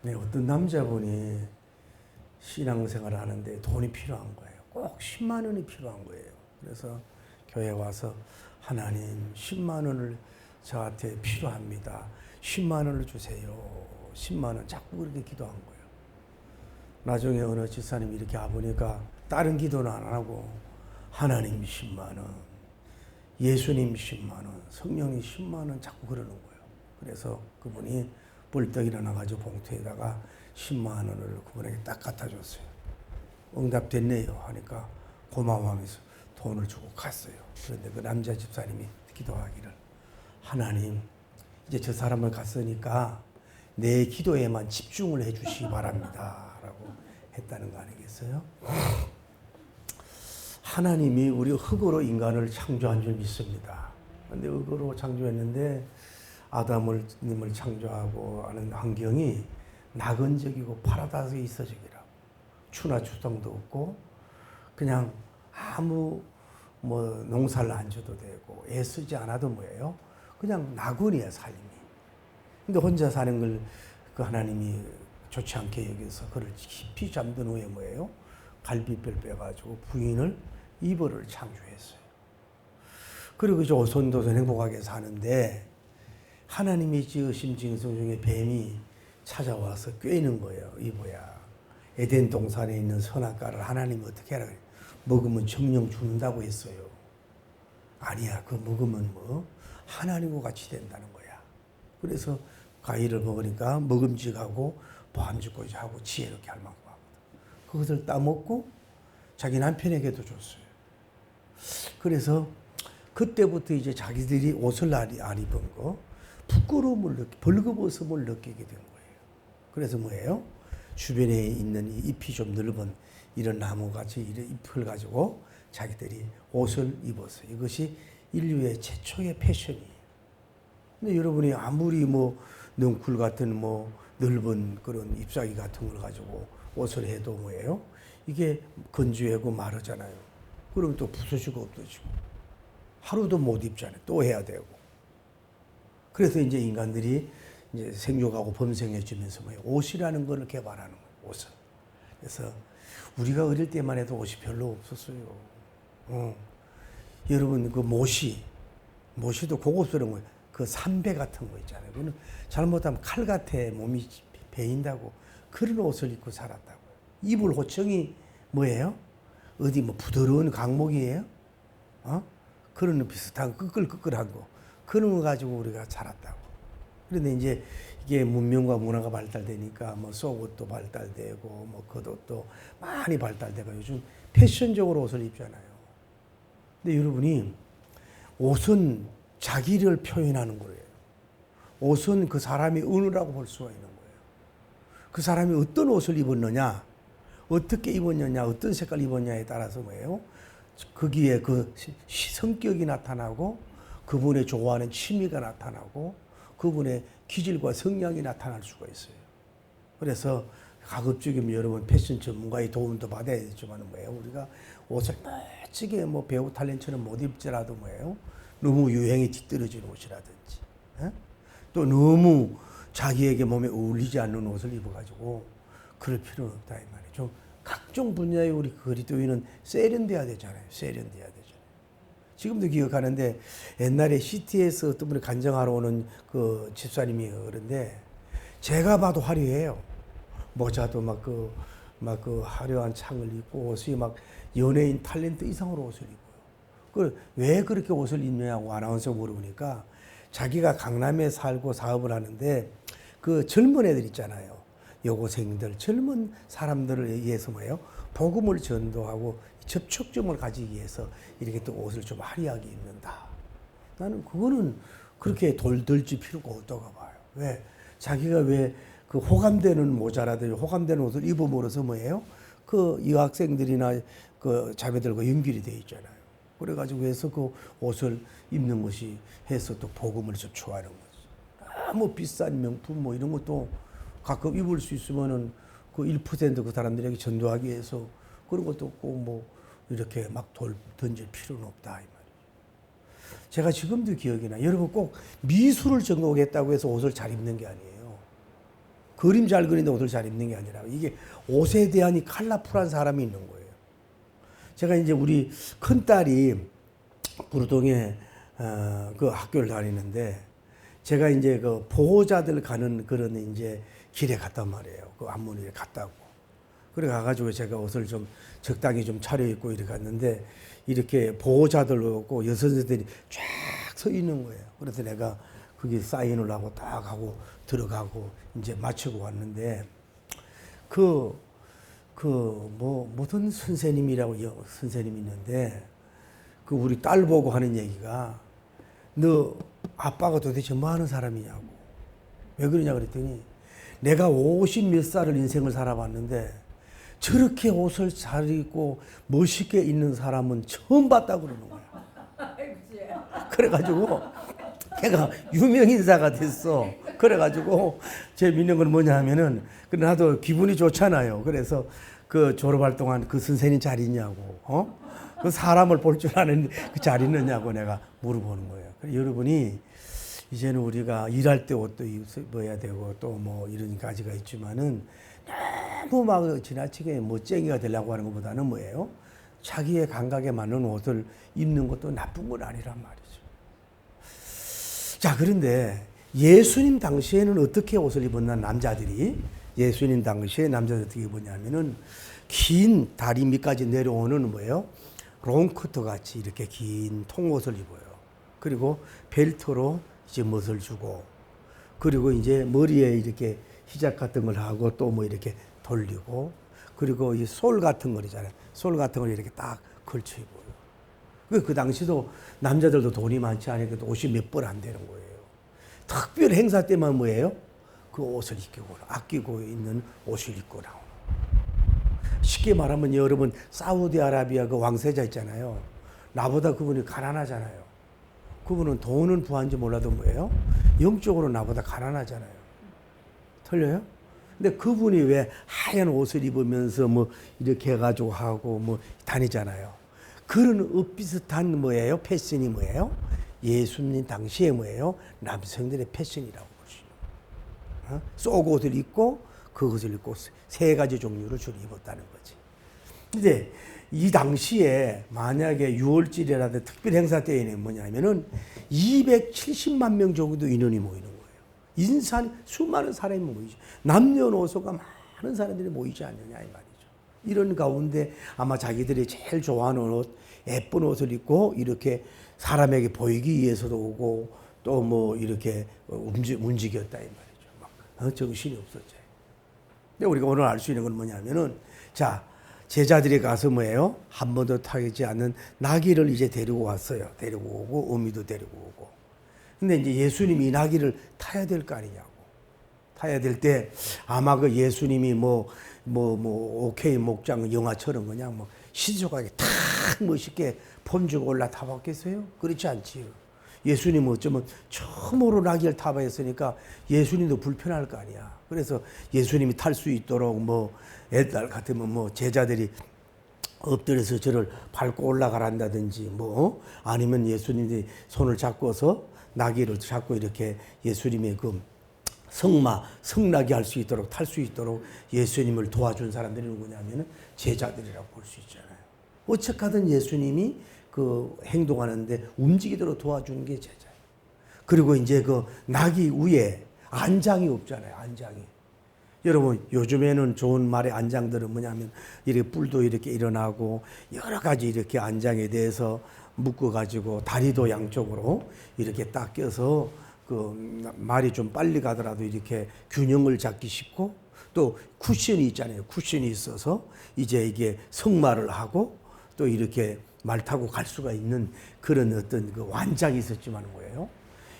네, 어떤 남자분이 신앙생활을 하는데 돈이 필요한 거예요. 꼭 10만 원이 필요한 거예요. 그래서 교회 와서 하나님 10만 원을 저한테 필요합니다. 10만 원을 주세요. 10만 원 자꾸 그렇게 기도한 거예요. 나중에 어느 집사님이 이렇게 와보니까 다른 기도는 안 하고 하나님 10만 원, 예수님 10만 원, 성령님 10만 원 자꾸 그러는 거예요. 그래서 그분이 벌떡 일어나가지고 봉투에다가 10만 원을 그분에게 딱 갖다 줬어요. 응답됐네요 하니까 고마워하면서 돈을 주고 갔어요. 그런데 그 남자 집사님이 기도하기를 하나님 이제 저 사람을 갔으니까 내 기도에만 집중을 해 주시기 바랍니다 라고 했다는 거 아니겠어요? 하나님이 우리 흙으로 인간을 창조한 줄 믿습니다. 그런데 흙으로 창조했는데 아담님을 창조하고 하는 환경이 낙원적이고 파라다이스 있어지기라고. 추나 추성도 없고 그냥 아무 뭐 농사를 안 줘도 되고 애쓰지 않아도 뭐예요? 그냥 낙원이야 삶이. 근데 혼자 사는 걸 그 하나님이 좋지 않게 여기서 그를 깊이 잠든 후에 뭐예요? 갈비뼈를 빼가지고 부인을 이벌을 창조했어요. 그리고 이제 오손도손 행복하게 사는데 하나님이 지으신 짐승 중에 뱀이 찾아와서 꿰는 거예요. 이보야. 에덴 동산에 있는 선악과를 하나님이 어떻게 하라 그래요? 먹으면 정령 죽는다고 했어요. 아니야. 그거 먹으면 뭐 하나님과 같이 된다는 거야. 그래서 과일을 먹으니까 먹음직하고 보암직하고 하고 지혜롭게 할 만큼 하거든. 그것을 따먹고 자기 남편에게도 줬어요. 그래서 그때부터 이제 자기들이 옷을 안 입은 거 부끄러움을 벌거벗음을 느끼게 된 거예요. 그래서 뭐예요? 주변에 있는 이 잎이 좀 넓은 이런 나무같이 이런 잎을 가지고 자기들이 옷을 입었어요. 이것이 인류의 최초의 패션이에요. 근데 여러분이 아무리 뭐 넝쿨 같은 뭐 넓은 그런 잎사귀 같은 걸 가지고 옷을 해도 뭐예요? 이게 건조하고 마르잖아요. 그럼 또 부서지고 없어지고 하루도 못 입잖아요. 또 해야 되고. 그래서 이제 인간들이 이제 생육하고 범생해지면서 뭐예요? 옷이라는 걸 개발하는 거예요. 옷을. 그래서 우리가 어릴 때만 해도 옷이 별로 없었어요. 여러분 그 모시도 고급스러운 거예요. 그 삼배 같은 거 있잖아요. 그거는 잘못하면 칼 같아 몸이 베인다고 그런 옷을 입고 살았다고. 이불 호청이 뭐예요? 어디 뭐 부드러운 강목이에요? 그런 비슷한 끄끌끄끌한 거. 그런 거 가지고 우리가 자랐다고. 그런데 이제 이게 문명과 문화가 발달되니까 뭐 속옷도 발달되고 뭐 겉옷도 많이 발달되고 요즘 패션적으로 옷을 입잖아요. 근데 여러분이 옷은 자기를 표현하는 거예요. 옷은 그 사람의 은유라고 볼 수가 있는 거예요. 그 사람이 어떤 옷을 입었느냐, 어떻게 입었느냐, 어떤 색깔 입었냐에 따라서 뭐예요? 거기에 그 성격이 나타나고 그분의 좋아하는 취미가 나타나고 그분의 기질과 성향이 나타날 수가 있어요. 그래서 가급적이면 여러분 패션 전문가의 도움도 받아야 되지만 뭐예요? 우리가 옷을 멋지게 뭐 배우 탤런트처럼 못 입더라도 뭐예요? 너무 유행에 뒤떨어진 옷이라든지 또 너무 자기에게 몸에 어울리지 않는 옷을 입어가지고 그럴 필요는 없다 이 말이죠. 각종 분야의 우리 그리스도인은 세련돼야 되잖아요. 세련돼야 되잖아요. 지금도 기억하는데 옛날에 시티에서 어떤 분이 간증하러 오는 그 집사님이 그런데 제가 봐도 화려해요. 모자도 막 그 화려한 창을 입고 옷이 막 연예인 탤런트 이상으로 옷을 입고요. 왜 그렇게 옷을 입느냐고 아나운서 물어보니까 자기가 강남에 살고 사업을 하는데 그 젊은 애들 있잖아요. 여고생들, 젊은 사람들을 위해서 뭐예요? 복음을 전도하고 접촉점을 가지기 위해서 이렇게 또 옷을 좀 화려하게 입는다. 나는 그거는 그렇게 돌들지 필요가 없다고 봐요. 왜? 자기가 왜 그 호감되는 모자라든지 호감되는 옷을 입음으로써 뭐예요? 그 여학생들이나 그 자매들과 연결이 돼 있잖아요. 그래가지고 해서 그 옷을 입는 것이 해서 또 복음을 접촉하는 거지. 너무 비싼 명품 뭐 이런 것도 가끔 입을 수 있으면은 그 1% 그 사람들에게 전도하기 위해서 그런 것도 꼭 뭐 이렇게 막 던질 필요는 없다 이 말이에요. 제가 지금도 기억이 나. 여러분 꼭 미술을 전공했다고 해서 옷을 잘 입는 게 아니에요. 그림 잘 그리는데 옷을 잘 입는 게 아니라 이게 옷에 대한 이 컬러풀한 사람이 있는 거예요. 제가 이제 우리 큰딸이 부르동에 그 학교를 다니는데 제가 이제 그 보호자들 가는 그런 이제 길에 갔단 말이에요. 그 안문에 갔다고. 그래 가가지고 제가 옷을 좀 적당히 좀 차려입고 이렇게 갔는데 이렇게 보호자들 오고 여선생들이 쫙 서 있는 거예요. 그래서 내가 거기 사인을 하고 딱 하고 들어가고 이제 마치고 왔는데 무슨 선생님이라고 선생님이 있는데 그 우리 딸 보고 하는 얘기가 너 아빠가 도대체 뭐 하는 사람이냐고. 왜 그러냐 그랬더니 내가 50 몇 살을 인생을 살아봤는데 저렇게 옷을 잘 입고 멋있게 입는 사람은 처음 봤다 그러는 거야. 그래가지고 걔가 유명인사가 됐어. 그래가지고 재밌는 건 뭐냐 하면은 나도 기분이 좋잖아요. 그래서 그 졸업할 동안 그 선생님 잘 있냐고, 그 사람을 볼 줄 아는 그 잘 있느냐고 내가 물어보는 거예요. 여러분이 이제는 우리가 일할 때 옷도 입어야 되고 또 뭐 이런 가지가 있지만은 너무 막 지나치게 멋쟁이가 되려고 하는 것보다는 뭐예요? 자기의 감각에 맞는 옷을 입는 것도 나쁜 건 아니란 말이죠. 자, 그런데 예수님 당시에는 어떻게 옷을 입었나 남자들이? 예수님 당시에 남자들이 어떻게 입었냐면은 긴 다리 밑까지 내려오는 뭐예요? 롱코트 같이 이렇게 긴 통옷을 입어요. 그리고 벨트로 이제 멋을 주고, 그리고 이제 머리에 이렇게 히잡 같은 걸 하고 또 뭐 이렇게 돌리고, 그리고 이 솔 같은 걸 있잖아요. 솔 같은 걸 이렇게 딱 걸쳐 입어요. 그 당시도 남자들도 돈이 많지 않으니까 옷이 몇 벌 안 되는 거예요. 특별 행사 때만 뭐예요? 그 옷을 아끼고 있는 옷을 입고 나오는. 쉽게 말하면 여러분 사우디아라비아 그 왕세자 있잖아요. 나보다 그분이 가난하잖아요. 그분은 돈은 부한지 몰라도 뭐예요? 영적으로 나보다 가난하잖아요. 틀려요? 근데 그분이 왜 하얀 옷을 입으면서 뭐 이렇게 해가지고 하고 뭐 다니잖아요. 그런 비슷한 뭐예요? 패션이 뭐예요? 예수님 당시에 뭐예요? 남성들의 패션이라고 볼 수 있는 거예요. 속옷을 입고 그것을 입고 세 가지 종류를 주로 입었다는 거지. 근데 이 당시에 만약에 6월절이라든지 특별 행사 때에는 뭐냐면은 270만 명 정도 인원이 모이는 거예요. 수많은 사람이 모이죠. 남녀노소가 많은 사람들이 모이지 않느냐 이 말이죠. 이런 가운데 아마 자기들이 제일 좋아하는 옷, 예쁜 옷을 입고 이렇게 사람에게 보이기 위해서도 오고 또 뭐 이렇게 움직였다 이 말이죠. 막 정신이 없었죠. 근데 우리가 오늘 알 수 있는 건 뭐냐면은 자, 제자들이 가서 뭐예요? 한 번도 타지 않는 나귀를 이제 데리고 왔어요. 데리고 오고 어미도 데리고 오고. 근데 이제 예수님이 이 나귀를 타야 될 거 아니냐고. 타야 될 때 아마 그 예수님이 오케이 목장 영화처럼 그냥 뭐 신속하게 탁 멋있게 폼주고 올라타봤겠어요? 그렇지 않지요. 예수님은 어쩌면 처음으로 나귀를 타봤으니까 예수님도 불편할 거 아니야. 그래서 예수님이 탈 수 있도록 뭐 옛날 같으면 뭐 제자들이 엎드려서 저를 밟고 올라가란다든지 뭐 아니면 예수님이 손을 잡고서 나귀를 잡고 이렇게 예수님의 그 성나게 할 수 있도록 탈 수 있도록 예수님을 도와준 사람들이 누구냐면은 제자들이라고 볼 수 있잖아요. 어쨌든 예수님이 그 행동하는데 움직이도록 도와주는 게 제자예요. 그리고 이제 그 나귀 위에 안장이 없잖아요. 안장이. 여러분 요즘에는 좋은 말의 안장들은 뭐냐면 이렇게 뿔도 이렇게 일어나고 여러 가지 이렇게 안장에 대해서 묶어 가지고 다리도 양쪽으로 이렇게 딱 껴서 그 말이 좀 빨리 가더라도 이렇게 균형을 잡기 쉽고 또 쿠션이 있잖아요. 쿠션이 있어서 이제 이게 성말을 하고 또 이렇게 말 타고 갈 수가 있는 그런 어떤 그 완장이 있었지만 뭐예요?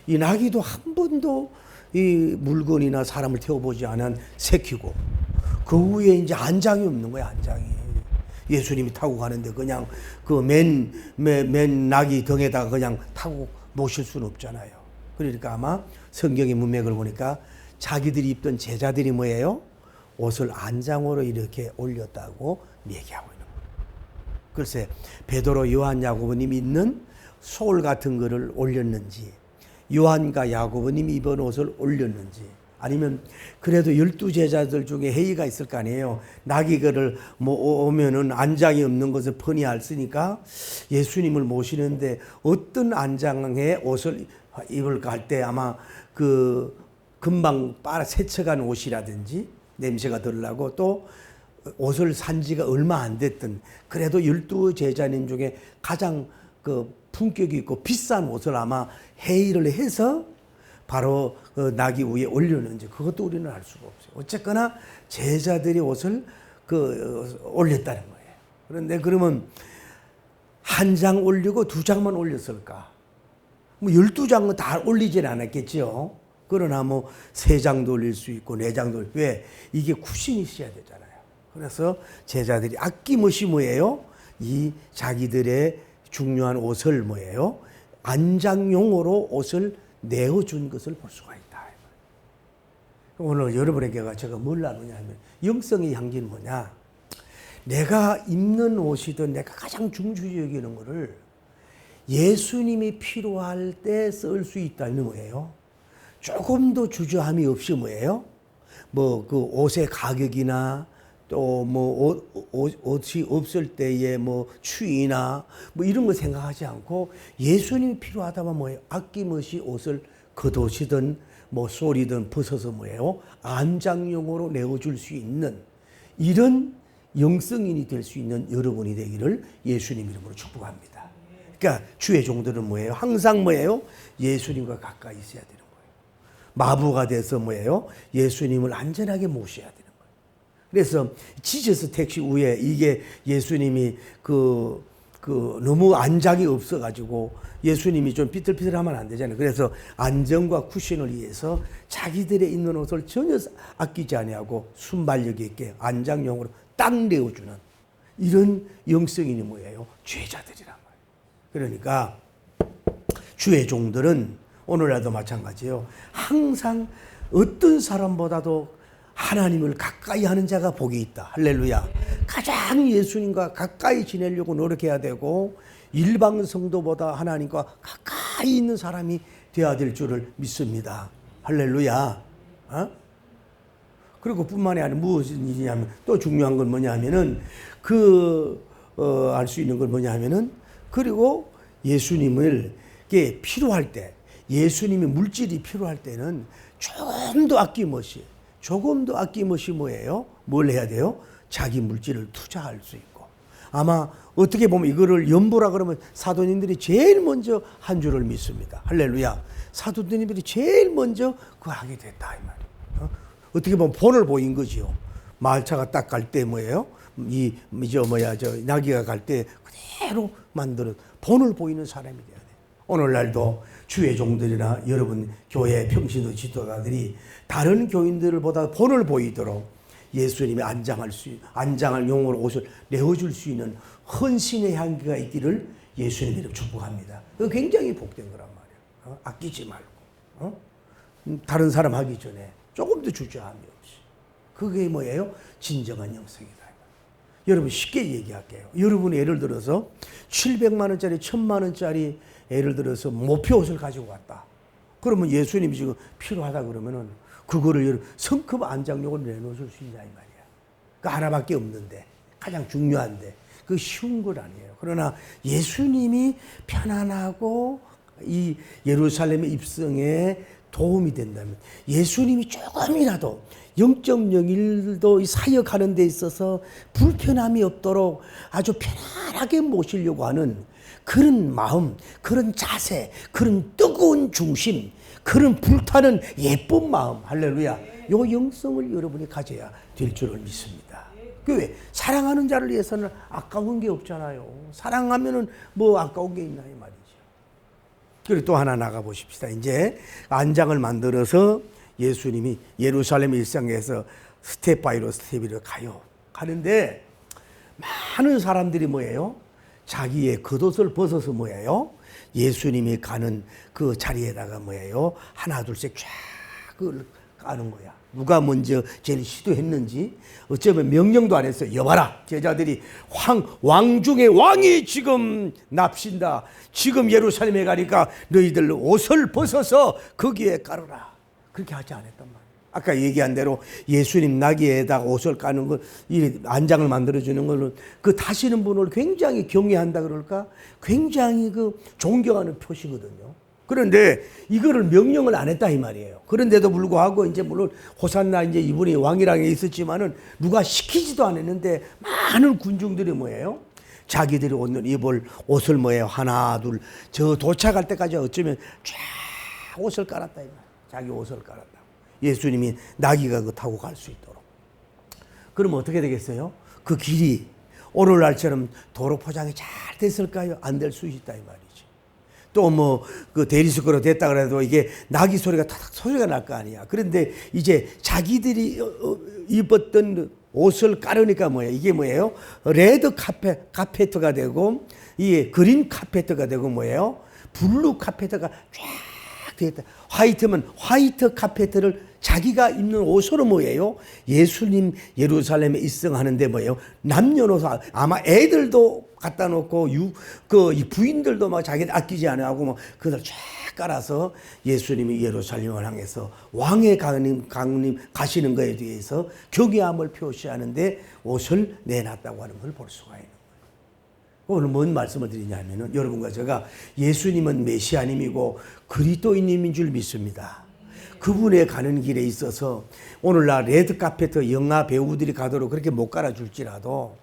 이 나귀도 한 번도 이 물건이나 사람을 태워보지 않은 새끼고 그 위에 이제 안장이 없는 거야. 안장이. 예수님이 타고 가는데 그냥 그 맨 나귀 등에다가 그냥 타고 모실 수는 없잖아요. 그러니까 아마 성경의 문맥을 보니까 자기들이 입던 제자들이 뭐예요? 옷을 안장으로 이렇게 올렸다고 얘기하고 있는 거예요. 글쎄 베드로, 요한, 야고보님이 있는 소울 같은 거를 올렸는지 요한과 야고보님이 입은 옷을 올렸는지 아니면 그래도 12제자들 중에 회의가 있을 거 아니에요. 나귀를 오면은 안장이 없는 것을 뻔히 알으니까 예수님을 모시는데 어떤 안장의 옷을 입을까 할 때 아마 그 금방 세척한 옷이라든지 냄새가 덜 나고 또 옷을 산 지가 얼마 안 됐던 그래도 12제자님 중에 가장 그 품격이 있고 비싼 옷을 아마 회의를 해서 바로 그 나귀 위에 올렸는지 그것도 우리는 알 수가 없어요. 어쨌거나 제자들이 옷을 올렸다는 거예요. 그런데 그러면 한 장 올리고 2장만 올렸을까? 12장은 다 올리진 않았겠죠. 그러나 3장도 올릴 수 있고 4장도 올릴 수 있고. 왜? 이게 구신이 있어야 되잖아요. 그래서 제자들이 아낌없이 뭐예요? 이 자기들의 중요한 옷을 뭐예요? 안장용으로 옷을 내어준 것을 볼 수가 있다. 오늘 여러분에게 제가 뭘 나누냐 하면 영성의 향기는 뭐냐? 내가 입는 옷이든 내가 가장 중요시 여기는 거를 예수님이 필요할 때 쓸 수 있다는 거예요. 조금도 주저함이 없이 뭐예요? 그 옷의 가격이나 또 옷이 없을 때의 추위나 이런 거 생각하지 않고 예수님이 필요하다면 뭐예요? 아낌없이 옷을 겉옷이든 쏘리든 벗어서 뭐예요? 안장용으로 내어줄 수 있는 이런 영성인이 될 수 있는 여러분이 되기를 예수님 이름으로 축복합니다. 그러니까 주의 종들은 뭐예요? 항상 뭐예요? 예수님과 가까이 있어야 되는 거예요. 마부가 돼서 뭐예요? 예수님을 안전하게 모셔야 되는 거예요. 그래서 지저스 택시 위에 이게 예수님이 너무 안장이 없어가지고 예수님이 좀 삐뚤삐뚤하면 안 되잖아요. 그래서 안정과 쿠션을 위해서 자기들의 입는 옷을 전혀 아끼지 아니하고 순발력 있게 안장용으로 딱 내어주는 이런 영성인이 뭐예요? 죄자들이란 말이에요. 그러니까 주의 종들은 오늘날도 마찬가지예요. 항상 어떤 사람보다도 하나님을 가까이 하는 자가 복이 있다. 할렐루야. 가장 예수님과 가까이 지내려고 노력해야 되고 일반 성도보다 하나님과 가까이 있는 사람이 되어야 될 줄을 믿습니다. 할렐루야. 그리고 뿐만이 아니라 무엇인 일이냐면 또 중요한 건 뭐냐면은 알 수 있는 건 뭐냐면은 그리고 예수님을 필요할 때 예수님의 물질이 필요할 때는 조금 더 아낌없이 뭐예요? 뭘 해야 돼요? 자기 물질을 투자할 수 있고 아마 어떻게 보면 이거를 연보라 그러면 사도님들이 제일 먼저 한 줄을 믿습니다. 할렐루야. 사도님들이 제일 먼저 그거 하게 됐다 이 말이에요. 어떻게 보면 본을 보인 거지요. 말차가 딱 갈 때 뭐예요? 나귀가 갈 때 그대로 만드는 본을 보이는 사람이 돼야 돼요. 오늘날도 주의 종들이나 여러분 교회 평신도 지도자들이 다른 교인들보다 본을 보이도록 예수님이 안장할 용으로 옷을 내어줄 수 있는 헌신의 향기가 있기를 예수님 이름 축복합니다. 그거 굉장히 복된 거란 말이에요. 아끼지 말고 다른 사람 하기 전에 조금도 주저함이 없이 그게 뭐예요? 진정한 영성이다. 여러분 쉽게 얘기할게요. 여러분이 예를 들어서 700만 원짜리 1000만 원짜리 예를 들어서 목표 옷을 가지고 왔다. 그러면 예수님이 지금 필요하다 그러면은 그거를 성급 안장용으로 내놓을 수 있냐 이 말이야. 그 하나밖에 없는데 가장 중요한데 그 쉬운 건 아니에요. 그러나 예수님이 편안하고 이 예루살렘의 입성에 도움이 된다면 예수님이 조금이라도 0.01도 사역하는 데 있어서 불편함이 없도록 아주 편안하게 모시려고 하는 그런 마음, 그런 자세, 그런 뜨거운 중심, 그런 불타는 예쁜 마음, 할렐루야. 요 영성을 여러분이 가져야 될 줄을 믿습니다. 왜? 사랑하는 자를 위해서는 아까운 게 없잖아요. 사랑하면은 아까운 게 있나 이 말이죠. 그리고 또 하나 나가 보십시다. 이제 안장을 만들어서 예수님이 예루살렘 일상에서 스텝 바이로 스텝으로 가는데 많은 사람들이 뭐예요? 자기의 겉옷을 벗어서 뭐예요? 예수님이 가는 그 자리에다가 뭐예요? 하나 둘씩 쫙 그걸 까는 거야. 누가 먼저 제일 시도했는지 어쩌면 명령도 안 했어요. 여봐라 제자들이 왕 중에 왕이 지금 납신다. 지금 예루살렘에 가니까 너희들 옷을 벗어서 거기에 깔으라. 그렇게 하지 않았단 말이에요. 아까 얘기한 대로 예수님 나귀에다가 옷을 까는 것, 이 안장을 만들어주는 거는 그 타시는 분을 굉장히 경외한다 그럴까? 굉장히 그 존경하는 표시거든요. 그런데 이거를 명령을 안 했다 이 말이에요. 그런데도 불구하고 이제 물론 호산나 이제 이분이 왕이라는 게 있었지만은 누가 시키지도 않았는데 많은 군중들이 뭐예요? 자기들이 오늘 입을 옷을 뭐예요? 하나, 둘, 저 도착할 때까지 어쩌면 쫙 옷을 깔았다 이 말이에요. 자기 옷을 깔았다. 예수님이 나귀가 그 타고 갈 수 있도록. 그럼 어떻게 되겠어요? 그 길이 오늘날처럼 도로 포장이 잘 됐을까요? 안 될 수 있다 이 말이지. 또 뭐 그 대리석으로 됐다 그래도 이게 나귀 소리가 탁 소리가 날 거 아니야. 그런데 이제 자기들이 입었던 옷을 깔으니까 뭐예요? 이게 뭐예요? 레드 카페트가 되고 이게 그린 카페트가 되고 뭐예요? 블루 카페트가 쫙 되겠다. 화이트면 화이트 카페트를 자기가 입는 옷으로 뭐예요? 예수님 예루살렘에 입성하는데 뭐예요? 남녀노소 아마 애들도 갖다 놓고 이 부인들도 막 자기들 아끼지 않아 하고 뭐 그들 쫙 깔아서 예수님이 예루살렘을 향해서 왕의 강림 가시는 것에 대해서 경외함을 표시하는데 옷을 내놨다고 하는 걸 볼 수가 있는 거예요. 오늘 뭔 말씀을 드리냐면은 여러분과 제가 예수님은 메시아님이고 그리스도인님인 줄 믿습니다. 그분의 가는 길에 있어서 오늘날 레드카페트 영화 배우들이 가도록 그렇게 못 깔아줄지라도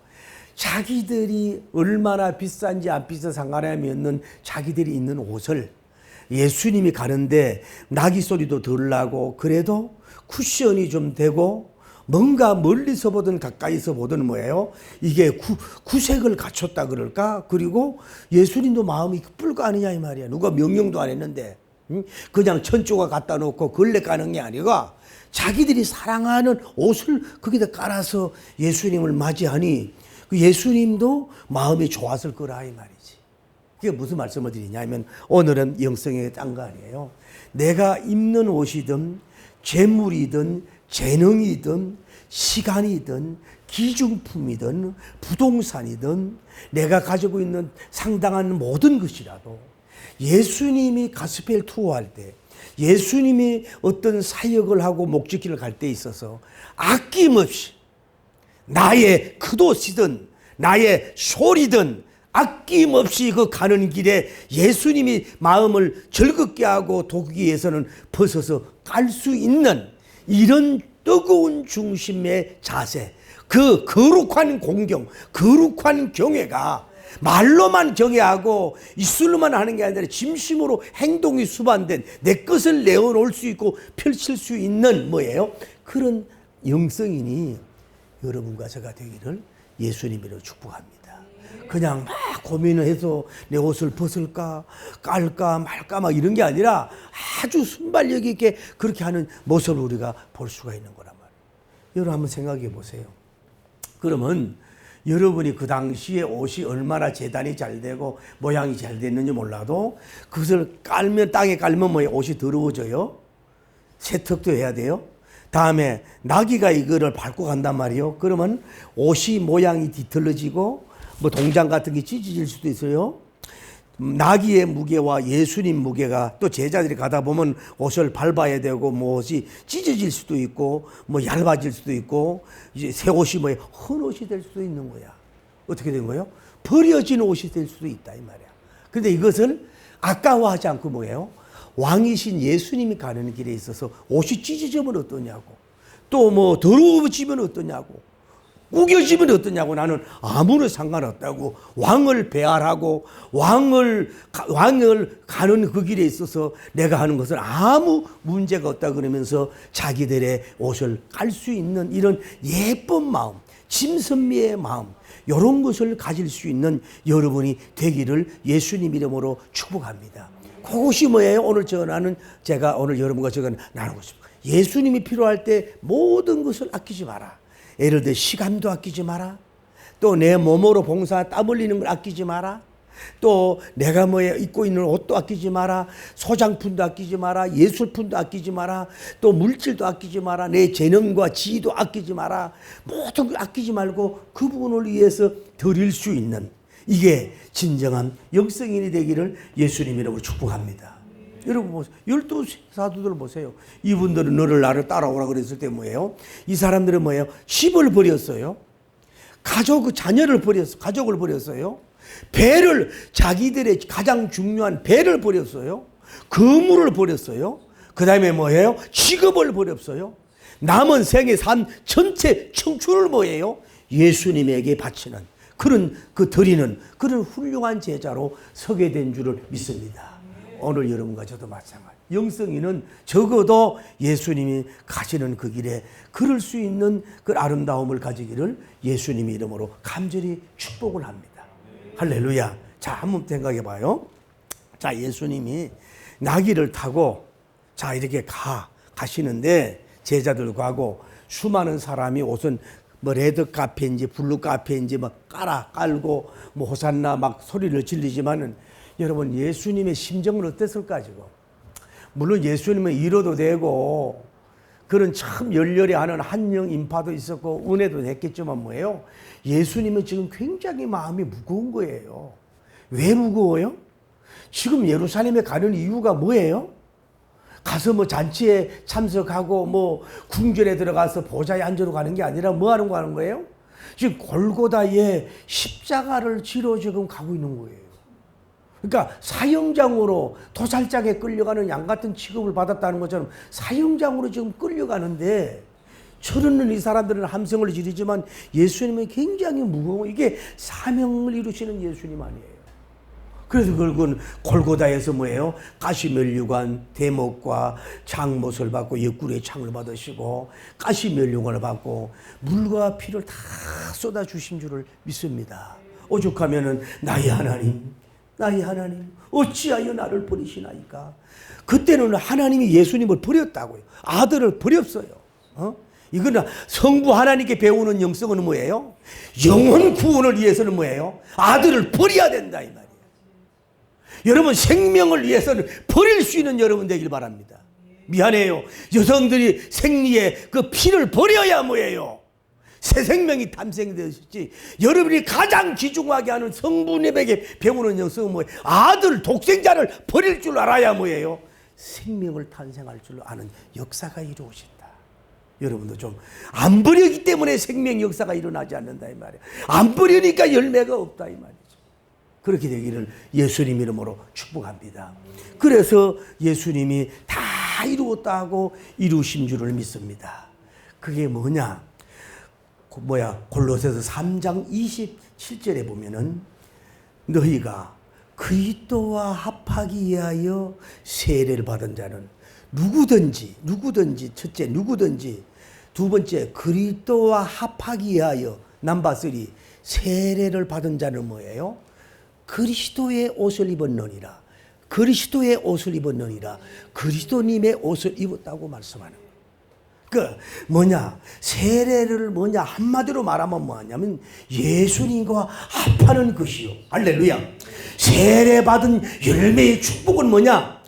자기들이 얼마나 비싼지 안 비싼 상관함이 없는 자기들이 있는 옷을 예수님이 가는데 나귀 소리도 덜 나고 그래도 쿠션이 좀 되고 뭔가 멀리서 보든 가까이서 보든 뭐예요? 이게 구색을 갖췄다 그럴까? 그리고 예수님도 마음이 급할 거 아니냐 이 말이야. 누가 명령도 안 했는데 그냥 천조가 갖다 놓고 걸레 까는 게 아니고 자기들이 사랑하는 옷을 거기다 깔아서 예수님을 맞이하니 그 예수님도 마음이 좋았을 거라 이 말이지. 그게 무슨 말씀을 드리냐면 오늘은 영성에 딴 거 아니에요. 내가 입는 옷이든 재물이든 재능이든 시간이든 기중품이든 부동산이든 내가 가지고 있는 상당한 모든 것이라도 예수님이 가스펠 투어할 때 예수님이 어떤 사역을 하고 목적지를 갈 때 있어서 아낌없이 나의 겉옷이든 나의 소리든 아낌없이 그 가는 길에 예수님이 마음을 즐겁게 하고 도우기 위해서는 벗어서 갈 수 있는 이런 뜨거운 중심의 자세, 그 거룩한 공경, 거룩한 경외가 말로만 경외하고 입술로만 하는 게 아니라 진심으로 행동이 수반된 내 것을 내어놓을 수 있고 펼칠 수 있는 뭐예요? 그런 영성인이 여러분과 제가 되기를 예수님으로 축복합니다. 그냥 막 고민을 해서 내 옷을 벗을까 깔까 말까 막 이런 게 아니라 아주 순발력 있게 그렇게 하는 모습을 우리가 볼 수가 있는 거란 말이에요. 여러분 한번 생각해 보세요. 그러면 여러분이 그 당시에 옷이 얼마나 재단이 잘 되고 모양이 잘 됐는지 몰라도 그것을 깔면 땅에 깔면 뭐예요? 옷이 더러워져요. 세탁도 해야 돼요. 다음에 나귀가 이거를 밟고 간단 말이에요. 그러면 옷이 모양이 뒤틀러지고 뭐 동장 같은 게 찢어질 수도 있어요. 나귀의 무게와 예수님 무게가 또 제자들이 가다 보면 옷을 밟아야 되고 뭐 옷이 찢어질 수도 있고 뭐 얇아질 수도 있고 이제 새 옷이 뭐예요? 헌 옷이 될 수도 있는 거야. 어떻게 된 거예요? 버려진 옷이 될 수도 있다 이 말이야. 그런데 이것을 아까워하지 않고 뭐예요? 왕이신 예수님이 가는 길에 있어서 옷이 찢어지면 어떠냐고 또 뭐 더러워지면 어떠냐고 구겨지면 어떠냐고 나는 아무런 상관없다고 왕을 배알하고 왕을 가는 그 길에 있어서 내가 하는 것은 아무 문제가 없다 그러면서 자기들의 옷을 깔 수 있는 이런 예쁜 마음, 짐선미의 마음 이런 것을 가질 수 있는 여러분이 되기를 예수님 이름으로 축복합니다. 그것이 뭐예요? 오늘 제가 오늘 여러분과 제가 나누고 싶어요. 예수님이 필요할 때 모든 것을 아끼지 마라. 예를 들어 시간도 아끼지 마라. 또 내 몸으로 봉사 땀 흘리는 걸 아끼지 마라. 또 내가 입고 있는 옷도 아끼지 마라. 소장품도 아끼지 마라. 예술품도 아끼지 마라. 또 물질도 아끼지 마라. 내 재능과 지위도 아끼지 마라. 모든 걸 아끼지 말고 그분을 위해서 드릴 수 있는 이게 진정한 영성인이 되기를 예수님 이름으로 축복합니다. 여러분 보세요. 12 사도들 보세요. 이분들은 너를 나를 따라오라 그랬을 때 뭐예요? 이 사람들은 뭐예요? 집을 버렸어요. 자녀를 버렸어요. 가족을 버렸어요. 배를, 자기들의 가장 중요한 배를 버렸어요. 거물을 버렸어요. 그 다음에 뭐예요? 직업을 버렸어요. 남은 생의 삶 전체 청춘을 뭐예요? 예수님에게 바치는 드리는 그런 훌륭한 제자로 서게 된 줄을 믿습니다. 오늘 여러분과 저도 마찬가지. 영성이는 적어도 예수님이 가시는 그 길에 그럴 수 있는 그 아름다움을 가지기를 예수님의 이름으로 간절히 축복을 합니다. 할렐루야. 자, 한번 생각해 봐요. 자, 예수님이 나귀를 타고 자, 이렇게 가시는데 제자들도 가고 수많은 사람이 옷은 뭐 레드 카페인지 블루 카페인지 막 깔고 뭐 호산나 막 소리를 질리지만은 여러분 예수님의 심정은 어땠을까 지금? 물론 예수님은 잃어도 되고 그런 참 열렬히 하는 한영 인파도 있었고 은혜도 됐겠지만 뭐예요? 예수님은 지금 굉장히 마음이 무거운 거예요. 왜 무거워요? 지금 예루살렘에 가는 이유가 뭐예요? 가서 뭐 잔치에 참석하고 뭐 궁전에 들어가서 보좌에 앉으러 가는 게 아니라 뭐 하는 거 하는 거예요? 지금 골고다에 십자가를 지러 지금 가고 있는 거예요. 그러니까 사형장으로 도살장에 끌려가는 양 같은 취급을 받았다는 것처럼 사형장으로 지금 끌려가는데 저러는 이 사람들은 함성을 지르지만 예수님은 굉장히 무거워. 이게 사명을 이루시는 예수님 아니에요. 그래서 그건 골고다에서 뭐예요? 가시면류관 대목과 장못을 받고 옆구리에 창을 받으시고 가시면류관을 받고 물과 피를 다 쏟아주신 줄을 믿습니다. 오죽하면은 나의 하나님 어찌하여 나를 버리시나이까. 그때는 하나님이 예수님을 버렸다고요. 아들을 버렸어요. 이거는 성부 하나님께 배우는 영성은 뭐예요? 영혼 구원을 위해서는 뭐예요? 아들을 버려야 된다 이 말이에요. 여러분 생명을 위해서는 버릴 수 있는 여러분 되길 바랍니다. 미안해요. 여성들이 생리에 그 피를 버려야 뭐예요? 새 생명이 탄생되었지. 여러분이 가장 귀중하게 하는 성부님에게 배우는 영성은 뭐예요? 아들 독생자를 버릴 줄 알아야 뭐예요? 생명을 탄생할 줄 아는 역사가 이루어진다. 여러분도 좀 안 버리기 때문에 생명 역사가 일어나지 않는다 이 말이에요. 안 버리니까 열매가 없다 이 말이죠. 그렇게 되기를 예수님 이름으로 축복합니다. 그래서 예수님이 다 이루었다고 이루신 줄을 믿습니다. 그게 뭐냐? 골로새서 3장 27절에 보면은 너희가 그리스도와 합하기 위하여 세례를 받은 자는 누구든지 첫째 누구든지 두 번째 그리스도와 합하기 위하여 넘버3 세례를 받은 자는 뭐예요? 그리스도의 옷을 입었느니라. 그리스도의 옷을 입었느니라. 그리스도님의 옷을 입었다고 말씀하는 거예요. 세례를 한마디로 말하면 뭐냐면 예수님과 합하는 것이요. 할렐루야. 세례받은 열매의 축복은 뭐냐?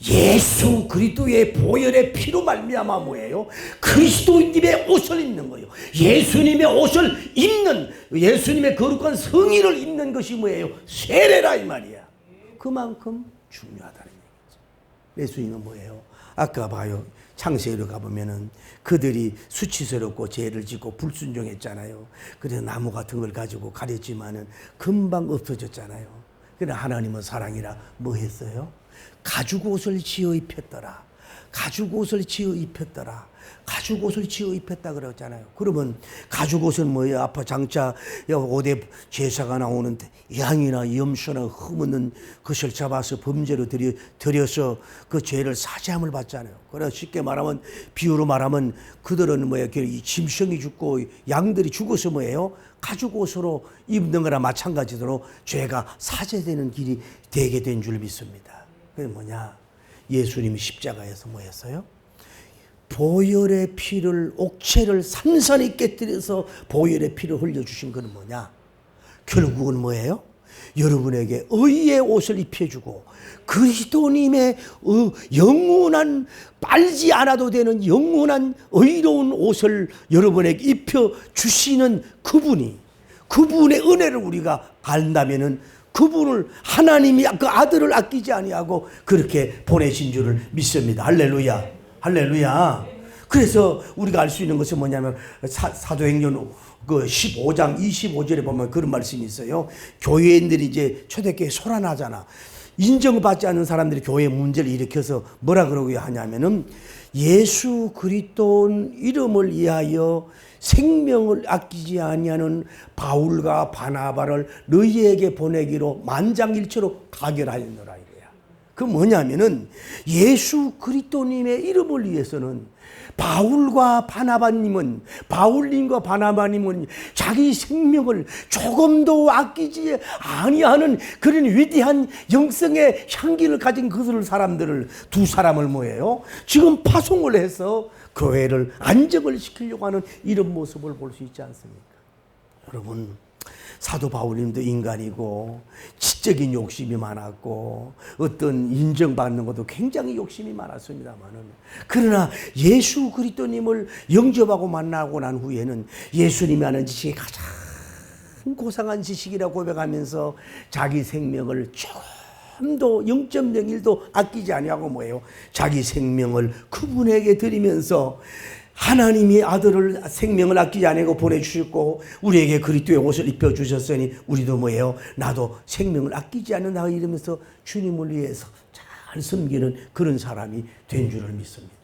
예수 그리스도의 보혈의 피로 말미암아 뭐예요? 그리스도님의 옷을 입는 거예요. 예수님의 옷을 입는, 예수님의 거룩한 성의를 입는 것이 뭐예요? 세례라 이 말이야. 그만큼 중요하다는 얘기죠. 예수님은 뭐예요? 아까 봐요. 창세기로 가보면은 그들이 수치스럽고 죄를 짓고 불순종했잖아요. 그래서 나무 같은 걸 가지고 가렸지만은 금방 없어졌잖아요. 그러나 하나님은 사랑이라 뭐 했어요? 가죽 옷을 지어 입혔더라. 가죽 옷을 지어 입혔더라. 가죽 옷을 지어 입혔다 그러잖아요. 그러면 가죽 옷은 뭐예요? 아파 장차 5대 제사가 나오는데 양이나 염소나 흠없는 것을 잡아서 범죄로 들여서 그 죄를 사죄함을 받잖아요. 그래서 쉽게 말하면 비유로 말하면 그들은 뭐예요? 짐승이 죽고 양들이 죽어서 뭐예요? 가죽 옷으로 입는 거나 마찬가지로 죄가 사죄되는 길이 되게 된 줄 믿습니다. 그게 뭐냐? 예수님이 십자가에서 뭐 했어요? 보혈의 피를, 옥체를 산산히 깨뜨려서 보혈의 피를 흘려주신 건 뭐냐? 결국은 뭐예요? 여러분에게 의의 옷을 입혀주고 그리스도님의 영원한, 빨지 않아도 되는 영원한 의로운 옷을 여러분에게 입혀주시는 그분의 은혜를 우리가 안다면은 그분을 하나님이 그 아들을 아끼지 아니하고 그렇게 보내신 줄을 믿습니다. 할렐루야. 할렐루야. 그래서 우리가 알 수 있는 것은 뭐냐면 사도행전 그 15장 25절에 보면 그런 말씀이 있어요. 교회인들이 이제 초대교회 소란하잖아. 인정받지 않는 사람들이 교회에 문제를 일으켜서 뭐라 그러고 하냐면은 예수 그리스도 이름을 위하여 생명을 아끼지 아니하는 바울과 바나바를 너희에게 보내기로 만장일치로 가결하였노라 이거야. 그 뭐냐면은 예수 그리스도님의 이름을 위해서는 바울과 바나바님은 바울님과 바나바님은 자기 생명을 조금도 아끼지 아니하는 그런 위대한 영성의 향기를 가진 그 사람들을 두 사람을 뭐예요? 지금 파송을 해서 교회를 안정을 시키려고 하는 이런 모습을 볼 수 있지 않습니까? 여러분, 사도 바울님도 인간이고 지적인 욕심이 많았고 어떤 인정받는 것도 굉장히 욕심이 많았습니다만은, 그러나 예수 그리스도님을 영접하고 만나고 난 후에는 예수님이 하는 지식이 가장 고상한 지식이라고 고백하면서 자기 생명을 조금도 0.01도 아끼지 아니하고 뭐예요? 자기 생명을 그분에게 드리면서 하나님이 아들을 생명을 아끼지 않고 보내주셨고 우리에게 그리스도의 옷을 입혀주셨으니 우리도 뭐예요? 나도 생명을 아끼지 않는다 이러면서 주님을 위해서 잘 섬기는 그런 사람이 된 줄을 믿습니다.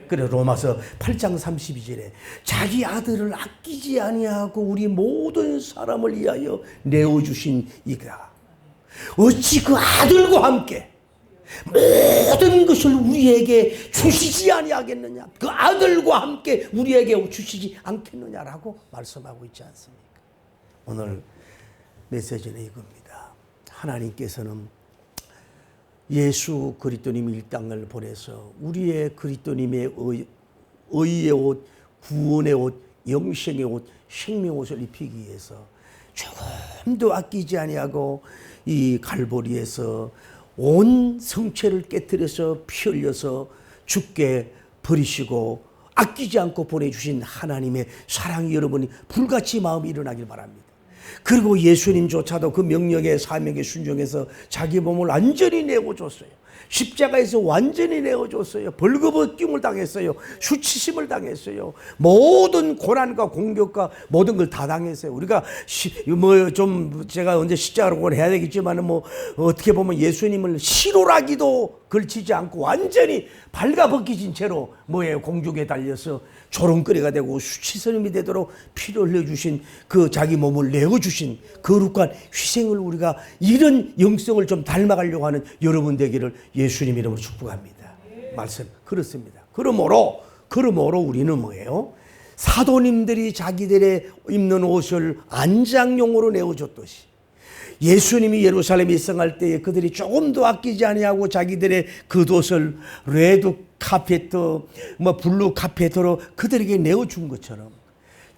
그래 로마서 8장 32절에 자기 아들을 아끼지 아니하고 우리 모든 사람을 위하여 내어주신 이가 어찌 그 아들과 함께 모든 것을 우리에게 주시지 아니하겠느냐, 그 아들과 함께 우리에게 주시지 않겠느냐라고 말씀하고 있지 않습니까? 오늘 메시지는 이겁니다. 하나님께서는 예수 그리스도님이 이 땅을 보내서 우리의 그리스도님의 의의 옷, 구원의 옷, 영생의 옷, 생명의 옷을 입히기 위해서 조금도 아끼지 아니하고 이 갈보리에서 온 성체를 깨뜨려서 피 흘려서 죽게 버리시고 아끼지 않고 보내주신 하나님의 사랑이 여러분이 불같이 마음이 일어나길 바랍니다. 그리고 예수님조차도 그 명령에 사명에 순종해서 자기 몸을 완전히 내어줬어요. 십자가에서 완전히 내어줬어요. 벌거벗김을 당했어요. 수치심을 당했어요. 모든 고난과 공격과 모든 걸 다 당했어요. 우리가 뭐 좀 제가 언제 십자가로 해야 되겠지만은 뭐 어떻게 보면 예수님을 시로라기도 걸치지 않고 완전히 발가벗기진 채로 뭐예요? 공중에 달려서 조롱거리가 되고 수치스름이 되도록 피를 흘려주신 그 자기 몸을 내어주신 거룩한 희생을 우리가 이런 영성을 좀 닮아가려고 하는 여러분 되기를 예수님 이름으로 축복합니다. 말씀 그렇습니다. 그러므로 우리는 뭐예요? 사도님들이 자기들의 입는 옷을 안장용으로 내어줬듯이 예수님이 예루살렘에 입성할 때에 그들이 조금도 아끼지 아니하고 자기들의 겉옷을 레드 카페트, 블루 카페트로 그들에게 내어준 것처럼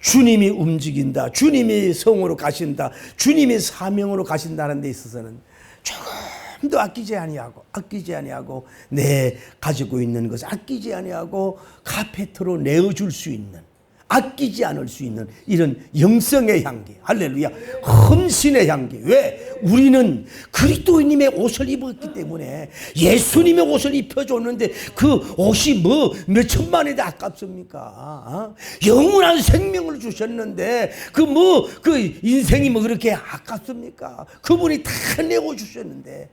주님이 움직인다, 주님이 성으로 가신다, 주님이 사명으로 가신다는 데 있어서는 조금도 아끼지 아니하고 내 가지고 있는 것을 아끼지 아니하고 카페트로 내어줄 수 있는, 아끼지 않을 수 있는 이런 영성의 향기, 할렐루야, 헌신의 향기. 왜? 우리는 그리스도님의 옷을 입었기 때문에 예수님의 옷을 입혀줬는데 그 옷이 몇 천만에도 아깝습니까? 영원한 생명을 주셨는데 그 인생이 그렇게 아깝습니까? 그분이 다 내어주셨는데,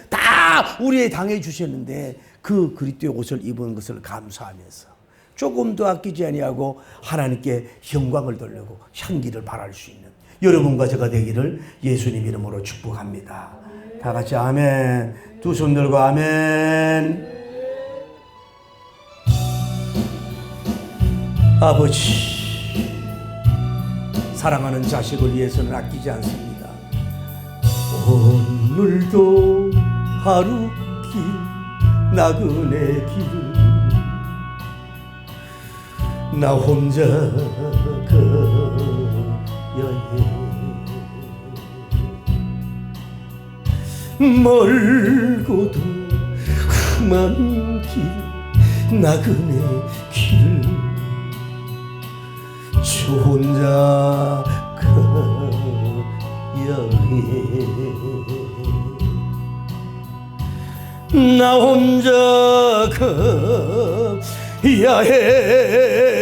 다 우리의 당해 주셨는데 그 그리스도의 옷을 입은 것을 감사하면서 조금도 아끼지 아니하고 하나님께 영광을 돌리고 향기를 발할 수 있는 여러분과 제가 되기를 예수님 이름으로 축복합니다. 다 같이 아멘. 두 손 들고 아멘. 아버지, 사랑하는 자식을 위해서는 아끼지 않습니다. 오늘도 하루 길 나그네 길을 나 혼자 가야 해. 멀고도 험한 길 나그네 길을 저 혼자 가야 해. 나 혼자 가야 해.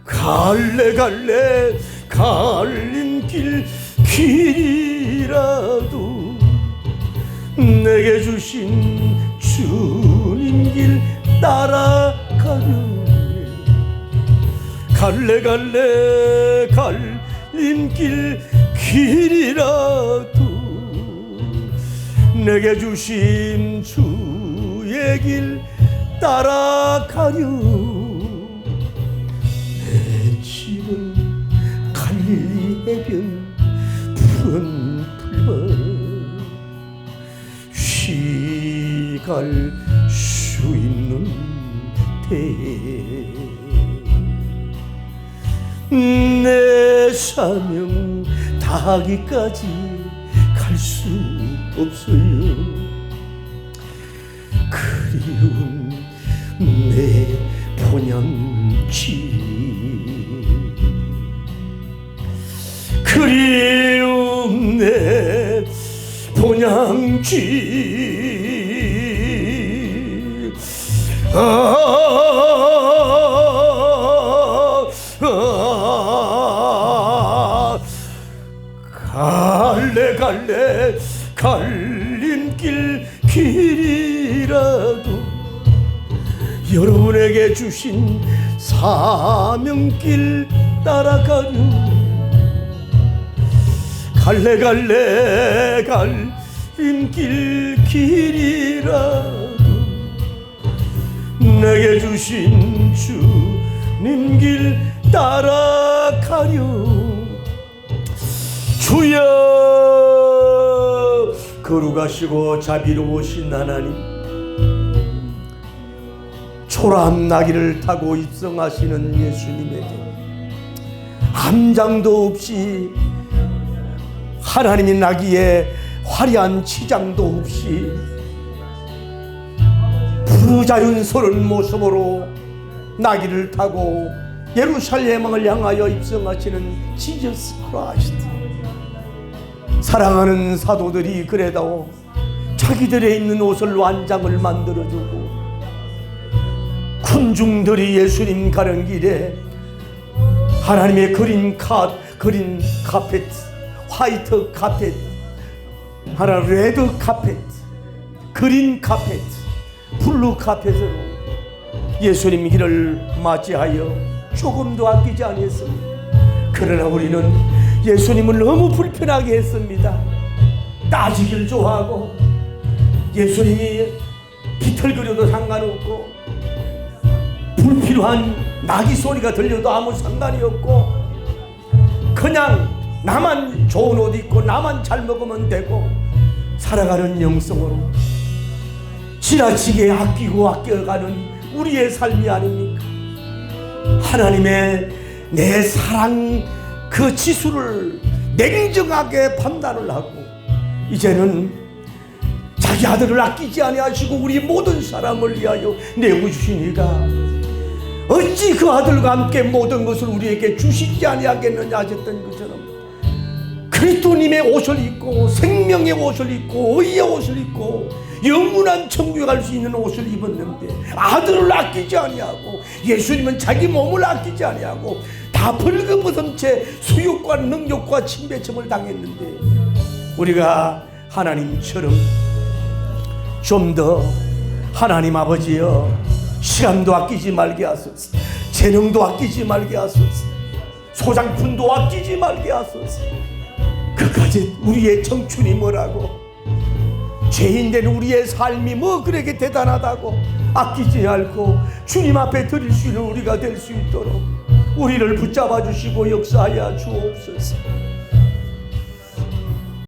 갈래 갈래 갈림길 길이라도 내게 주신 주님 길 따라가려. 갈래 갈래 갈림길 길이라도 내게 주신 주의 길 따라가려. 내 집은 갈릴리 해변 푸른 풀밭 쉬갈 수 있는 데 내 사명 다하기까지 갈 수 없어요. 그리운 내 본향지 그리운 내 본향지 갈래 갈래 갈림길 길이라도 여러분에게 주신 사명길 따라가려. 갈래 갈래 갈림길 길이라도 내게 주신 주님 길 따라가려. 주여 거룩하시고 자비로우신 하나님, 초라한 나귀를 타고 입성하시는 예수님에게 함장도 없이 하나님의 나귀에 화려한 치장도 없이 부자연스러운 모습으로 나귀를 타고 예루살렘을 향하여 입성하시는 지저스 크라이스트, 사랑하는 사도들이 그래도 자기들의 입는 옷을 완장을 만들어주고 군중들이 예수님 가는 길에 하나님의 그린 카펫, 화이트 카펫, 하나 레드 카펫, 그린 카펫, 블루 카펫으로 예수님 길을 맞이하여 조금도 아끼지 않았습니다. 그러나 우리는 예수님을 너무 불편하게 했습니다. 따지기를 좋아하고 예수님이 비틀거려도 상관없고 불필요한 나귀 소리가 들려도 아무 상관이 없고 그냥 나만 좋은 옷 입고 나만 잘 먹으면 되고 살아가는 영성으로 지나치게 아끼고 아껴가는 우리의 삶이 아닙니까? 하나님의 내 사랑 그 지수를 냉정하게 판단을 하고 이제는 자기 아들을 아끼지 아니하시고 우리 모든 사람을 위하여 내어주시니까 어찌 그 아들과 함께 모든 것을 우리에게 주시지 아니하겠느냐 하셨던 것처럼 그리스도님의 옷을 입고 생명의 옷을 입고 의의 옷을 입고 영원한 천국에 갈 수 있는 옷을 입었는데 아들을 아끼지 아니하고 예수님은 자기 몸을 아끼지 아니하고 다 벌거벗은 채 수욕과 능욕과 침배점을 당했는데 우리가 하나님처럼 좀 더 하나님 아버지여 시간도 아끼지 말게 하소서, 재능도 아끼지 말게 하소서, 소장품도 아끼지 말게 하소서. 그까지 우리의 청춘이 뭐라고, 죄인된 우리의 삶이 뭐 그렇게 대단하다고 아끼지 않고 주님 앞에 드릴 수 있는 우리가 될 수 있도록 우리를 붙잡아 주시고 역사하여 주옵소서.